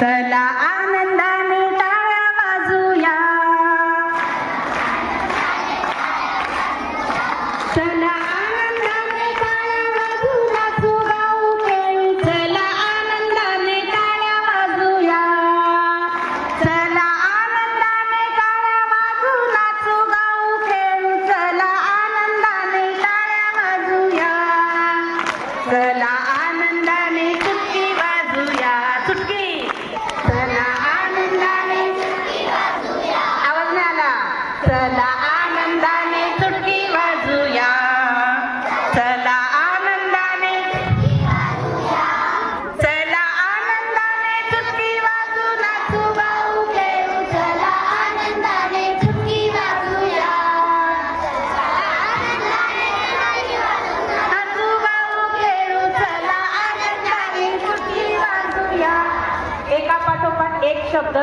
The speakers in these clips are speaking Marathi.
चला आनंदाने टाळ्या वाजूया, चला आनंदाने टाळ्या वाजू नाचू गाऊ खेळू, चला आनंदाने टाळ्या वाजूया, चला आनंदाने टाळ्या वाजू नाचू गाऊ खेळू, चला आनंदाने टाळ्या वाजूया, चला आनंदाने चुटकी वाजूया, चुटकी चला आनंदाने आवाज नाही आला, चला आनंदाने चुटकी वाजूया, चला आनंदाने चला आनंदाने चुटकी वाजू नाचू गाऊ खेळू, चला आनंदाने चुटकी वाजूया, नाचू गाऊ खेळू, चला आनंदाने चुटकी वाजूया. एका पाठोपाठ एक शब्द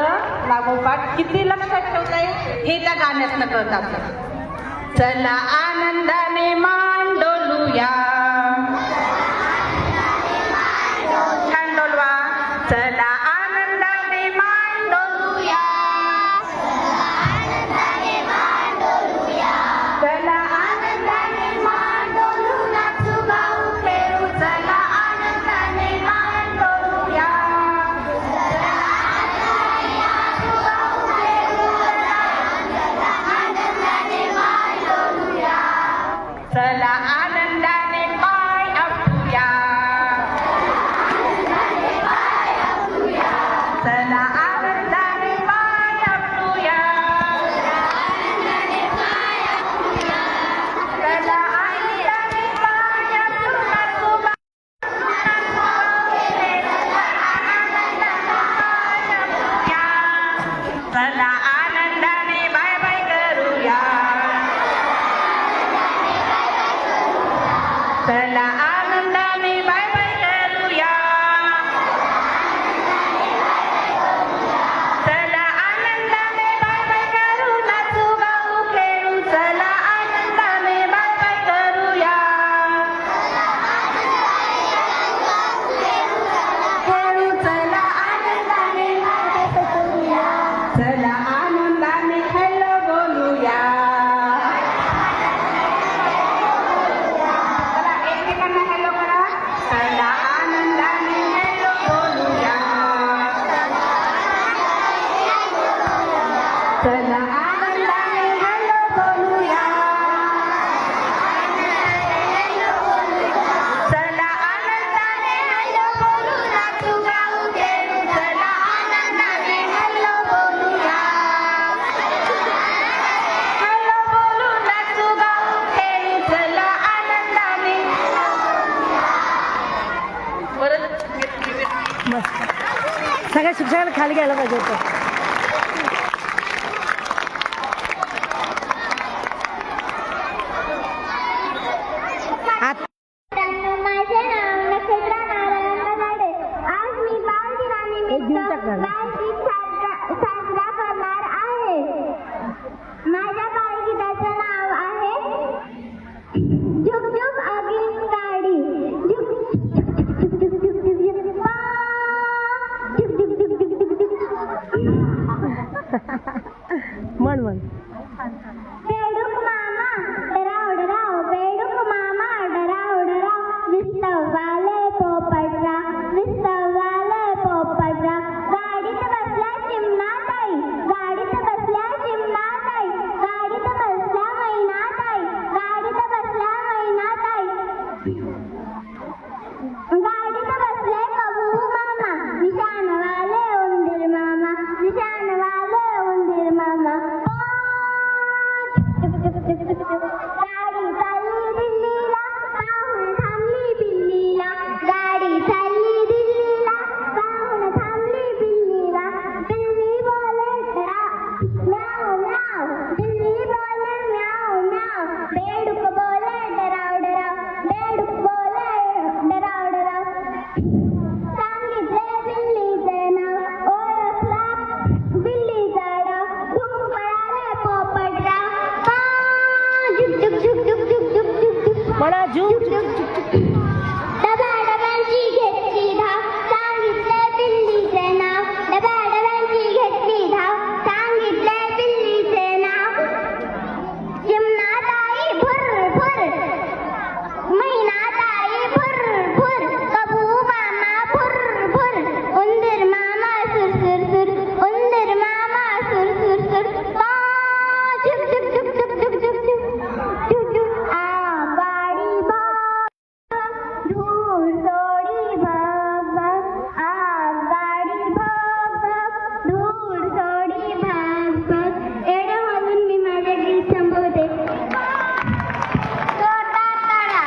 लागोपाठ किती लक्षात ठेवताय हे त्या गाण्यातनं कळत आपल्याला. चला आनंदाने मान डोलूया, छान डोलवा, चला आनंदाने मान डोलूया, चला आनंदाने मान डोलू नाचू गाऊ खेळू, चला आनंदाने मान डोलूया, चला आनंदाने पाय आपटूया, चला आनंदाने पाय आपटूया, चला आनंदाने पाय आपटू चला आनंदाने बाय बाय करूया, चला आनंदाने बाय बाय करूया, चला आनंदाने बाय बाय करू, नाचू गाऊ खेळू, चला आनंदाने बाय बाय करूया, खेळू, चला आनंदाने बाय बाय करूया, चला आनंदाने हॅलो बोलूया, चला आनंदाने हॅलो बोलूया, चला आनंदाने हॅलो बोलूया, चला आनंदाने हॅलो बोलू नाचू गाऊ खेळू, चला आनंदाने हॅलो बोलूया, हॅलो बोलू नाचू गाऊ खेळू, चला आनंदाने सगळ्या शिक्षकांना खाली घ्यायला पाहिजे होतं. माझे नाव नक्षत्रा नारायण बगाडे. आज मी बालदिनानिमित्त बालगीत साजरा करणार आहे. माझ्या बालगीताचं नाव आहे झुक झुक आगीन गाडी, झुक झुक झुक झुक झुक झुक झुक पा, झुक झुक झुक झुक झुक झुक. म्हण म्हण. बेडूक मामा डराव डराव, बेडूक मामा डराव डराव, विस्तवाले पोपटराव, विस्तवाले पोपटराव, गाडीत बसल्या चिमणाताई, गाडीत बसल्या चिमणाताई, गाडीत बसल्या मैनाताई, गाडीत बसल्या मैनाताई, गाडीत बसले कबू मामा, निशाणवाले उंदीर मामा, निशाणवाले उंदीर मामा. गाडी चालली दिल्लीला, पाहून थांबली बिल्लीला, गाडी चालली दिल्लीला, पाहून थांबली बिल्लीला, बिल्ली बोले म्याव म्याव, बिल्ली बोले म्याव म्याव, बेडूक बोले डराव डराव, बेडूक बोले डराव डराव. सांगितले बिल्लीचे नाव, ओळखला बिल्लीचा डाव, धूम पळाले पोपटराव, झुक दूर सोडी भग भग आगगाडी भग भग दूर सोडी भग भग एवढं म्हणून मी माझे गीत संपवते. जोरदार ताडा.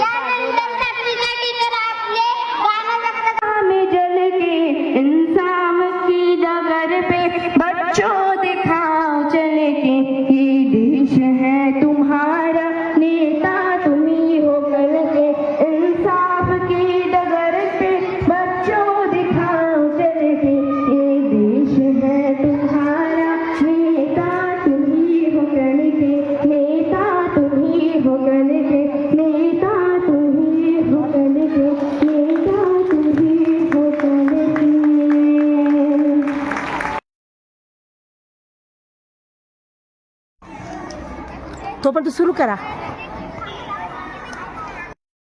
यानंतर सातवीच्या टीचर आपले गाणं जगतात. में जल के इंसान की डगर पे बच्चों दिखाओ चल के ये देश है तुम्हारा नेता तुम ही हो कल के इंसाफ की डगर पे बच्चों दिखाओ चल के ये देश है तुम्हारा नेता तुम ही हो कल के नेता तुम ही हो कल के नेता तुम ही हो कल के नेता तुम ही हो कल के. तो पण सुरू करा.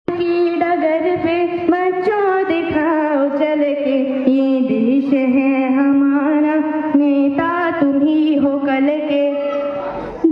की डगर पे बच्चों दिखाओ चल के ये देश है हमारा नेता तुम ही हो कल के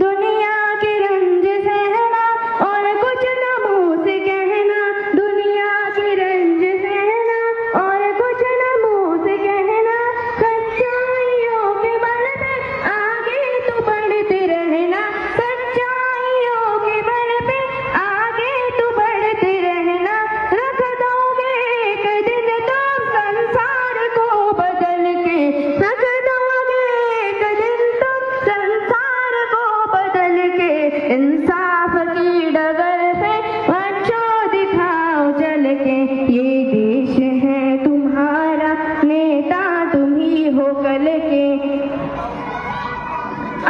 दुनिया के रंज सहना और कुछ न मुंह से कहना दुनिया के रंज सहना और कुछ न मुंह से कहना सच्चाइयों के बल पे आगे तो बढ़ते रहना सच्चाइयों के बल पे आगे तो बढ़ते रहना रख दोगे एक दिन तुम संसार को बदल के रख दोगे एक दिन तुम संसार को बदल के इंसाफ की डगर पे बच्चों दिखाओ चल के ये देश है तुम्हारा नेता तुम ही हो कल के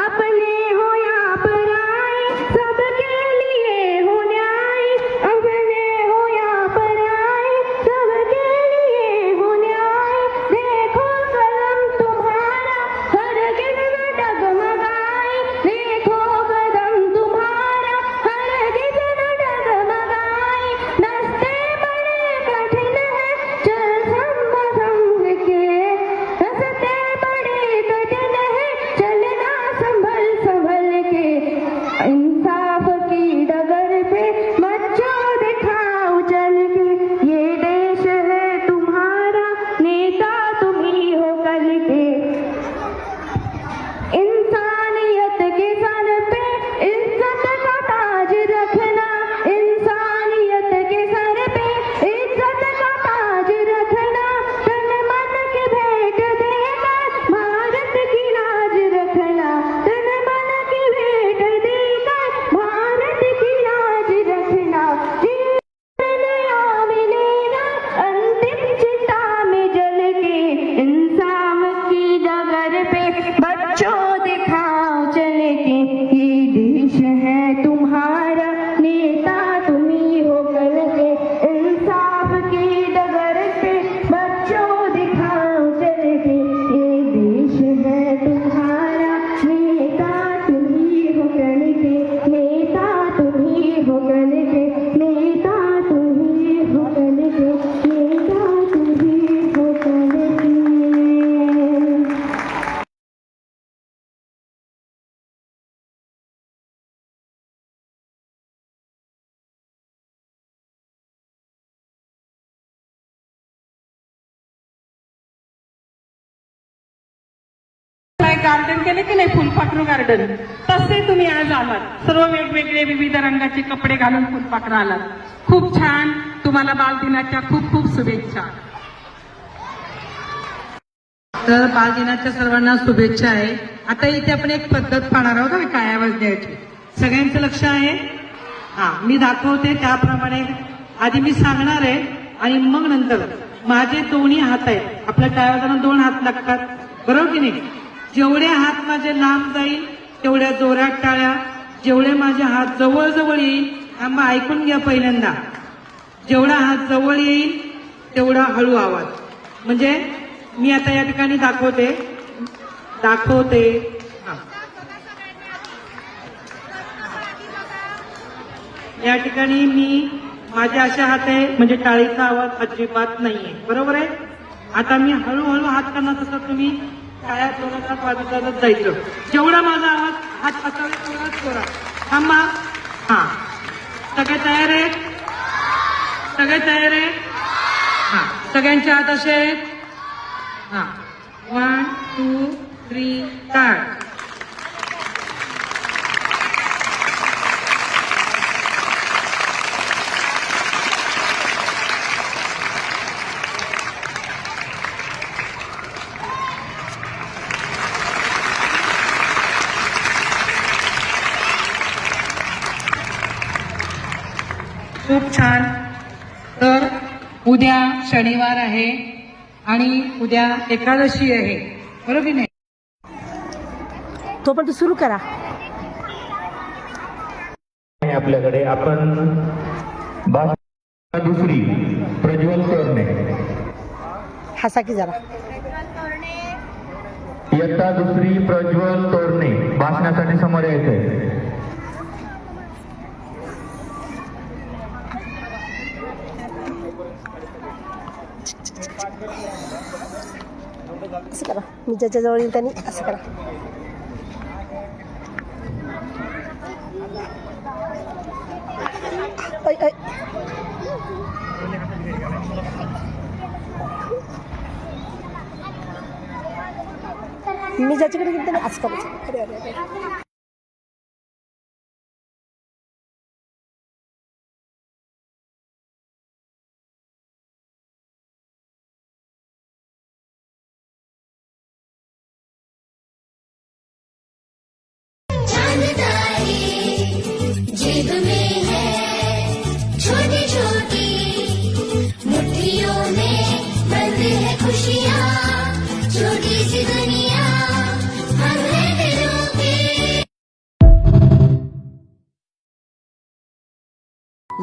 अपने हो या पराए सबके लिए हो न्याय अपने हो या पराए सबके लिए हो न्याय देखो कलम तुम्हारा हरगिज़ न डगमगाए देखो कदम तुम्हारा हरगिज़ न डगमगाए रास्ते बड़े कठिन हैं चल संभल के रास्ते बड़े कठिन हैं चलना संभल संभल के इंसाफ की डगर पे बच्चों दिखाओ चल के ये देश है तुम्हारा नेता तुम ही हो कल के इंसानियत के सर पे इज्जत का ताज रखना इंसानियत के सर पे इज्जत का ताज रखना तन मन की भेंट देकर भारत की लाज रखना तन मन की भेंट देकर भारत की लाज रखना जीवन मिलेगा अंतिम चिता में जल के इंसान की डगर पे बच्चों दिखाओ चल के ये देश है तुम्हारा नेता तुम ही हो कल के इंसाफ की डगर पे बच्चों दिखाओ चल के ये देश है तुम्हारा नेता तुम ही हो कल के नेता तुम ही हो कल के नेता तुम ही हो कल के नेता तुम ही हो कल के. गार्डन केले की नाही फुलपाखरू गार्डन तसे तुम्ही आज आलात सर्व वेगवेगळे विविध रंगाचे कपडे घालून फुलपाखरू आलात खूप छान तुम्हाला बालदिनाच्या खूप खूप शुभेच्छा. तर बालदिनाच्या सर्वांना शुभेच्छा आहे. आता इथे आपण एक पद्धत पाहणार आहोत आणि काय आवाज द्यायची सगळ्यांचं लक्ष आहे. हा मी दाखवते त्याप्रमाणे आधी मी सांगणार आहे आणि मग नंतर माझे दोन्ही हात आहेत आपल्या टाळ्या दोन हात लागतात बरोबर की नाही. जेवढे हात माझे लांब जाईल तेवढ्या जोरात टाळ्या जेवढे माझे हात जवळ जवळ येईल थांबा ऐकून घ्या पहिल्यांदा जेवढा हात जवळ येईल तेवढा हळू आवाज म्हणजे मी आता या ठिकाणी दाखवते या ठिकाणी मी माझे असे हात आहे म्हणजे टाळीचा आवाज अजिबात नाहीये बरोबर आहे. आता मी हळूहळू हात करणार तसं तुम्ही टाळ्या जोरात वाजवतच जायचं जेवढा माझा आवाज हात असावे तेवढाच जोरात थांबा. हा सगळे तयार आहेत सगळे तयार आहे? हा, सगळ्यांच्या हात असे आहेत? हा, 1 2 3 स्टार्ट. खूप छान. तर उद्या शनिवार आहे आणि उद्या एकादशी आहे, बरोबर की नाही? तोपर्यंत सुरू करा. आपल्याकडे आपण दुसरी प्रज्वल तोरणे, हसा की जरा. इयत्ता दुसरी प्रज्वल तोरणे भाषणासाठी समोर यायचंय. असं करा, मी ज्याच्या जवळ येईल त्यांनी असं करा. ऐ, ऐ. मी ज्याच्याकडे गेली त्यांनी असं करायचं. अरे अरे अरे. जेब में है छोटी छोटी मुट्ठियों में बंद है खुशियाँ, छोटी सी दुनिया हम हैं दिलों की.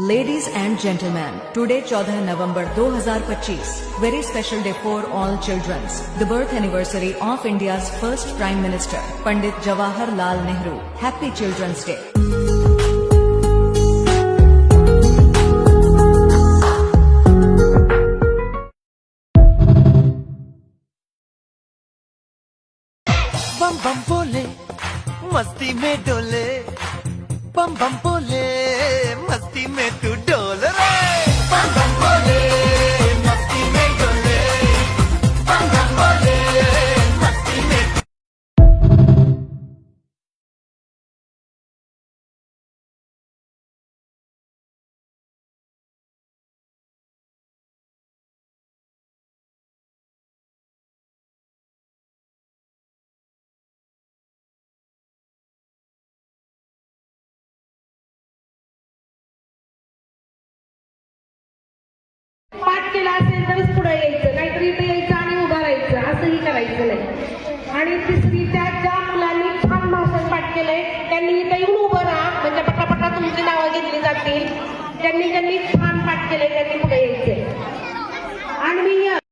Ladies and gentlemen, today 14 November 2025, very special day for all children. The birth anniversary of India's first Prime Minister, Pandit Jawaharlal Nehru. Happy Children's Day. बम बम बोले मस्ती में डोले, बम बम बोले मस्ती में तू डोल रे. बम बम बोले मस्ती में डोले, बम बम बोले मस्ती में. पाठ केला असेल तरच पुढे यायचं, नाहीतर इथे यायचं आणि उभं राहायचं, असंही करायचं नाही. आणि तिसरीच्या ज्या मुलांनी छान भाषण पाठ केलंय त्यांनी इथे येऊन उभं राहा, म्हणजे पटापटा तुमची नावं घेतली जातील. ज्यांनी छान पाठ केलंय त्यांनी पुढे